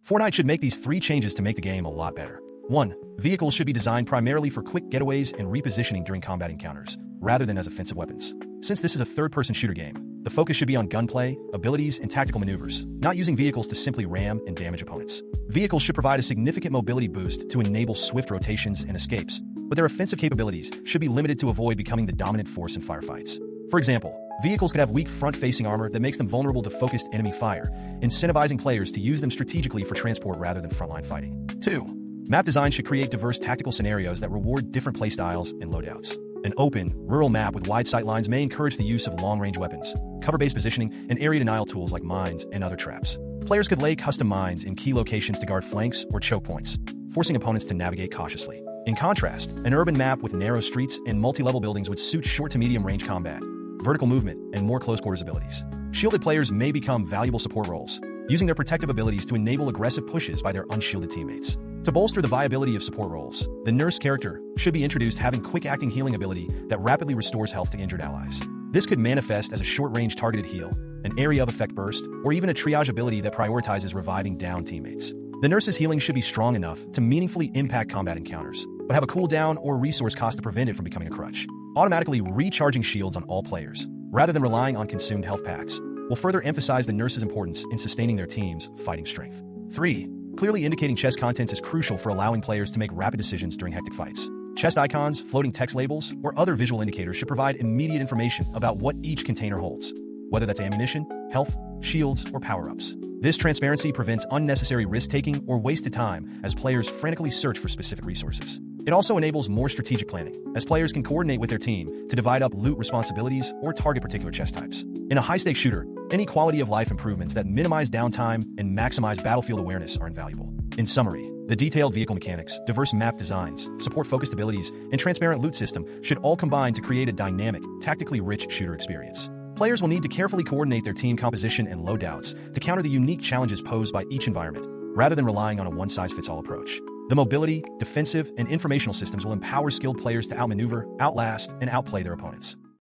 Fortnite should make these 3 changes to make the game a lot better. 1. Vehicles should be designed primarily for quick getaways and repositioning during combat encounters, rather than as offensive weapons. Since this is a third-person shooter game, the focus should be on gunplay, abilities, and tactical maneuvers, not using vehicles to simply ram and damage opponents. Vehicles should provide a significant mobility boost to enable swift rotations and escapes, but their offensive capabilities should be limited to avoid becoming the dominant force in firefights. For example, vehicles could have weak front-facing armor that makes them vulnerable to focused enemy fire, incentivizing players to use them strategically for transport rather than frontline fighting. 2. Map design should create diverse tactical scenarios that reward different playstyles and loadouts. An open, rural map with wide sightlines may encourage the use of long-range weapons, cover-based positioning, and area denial tools like mines and other traps. Players could lay custom mines in key locations to guard flanks or choke points, forcing opponents to navigate cautiously. In contrast, an urban map with narrow streets and multi-level buildings would suit short to medium-range combat, vertical movement, and more close-quarters abilities. Shielded players may become valuable support roles, using their protective abilities to enable aggressive pushes by their unshielded teammates. To bolster the viability of support roles, the nurse character should be introduced having quick-acting healing ability that rapidly restores health to injured allies. This could manifest as a short-range targeted heal, an area of effect burst, or even a triage ability that prioritizes reviving down teammates. The nurse's healing should be strong enough to meaningfully impact combat encounters, but have a cooldown or resource cost to prevent it from becoming a crutch. Automatically recharging shields on all players, rather than relying on consumed health packs, will further emphasize the nurse's importance in sustaining their team's fighting strength. 3. Clearly indicating chest contents is crucial for allowing players to make rapid decisions during hectic fights. Chest icons, floating text labels, or other visual indicators should provide immediate information about what each container holds, whether that's ammunition, health, shields, or power-ups. This transparency prevents unnecessary risk-taking or wasted time as players frantically search for specific resources. It also enables more strategic planning, as players can coordinate with their team to divide up loot responsibilities or target particular chest types. In a high-stakes shooter, any quality-of-life improvements that minimize downtime and maximize battlefield awareness are invaluable. In summary, the detailed vehicle mechanics, diverse map designs, support-focused abilities, and transparent loot system should all combine to create a dynamic, tactically rich shooter experience. Players will need to carefully coordinate their team composition and loadouts to counter the unique challenges posed by each environment, rather than relying on a one-size-fits-all approach. The mobility, defensive, and informational systems will empower skilled players to outmaneuver, outlast, and outplay their opponents.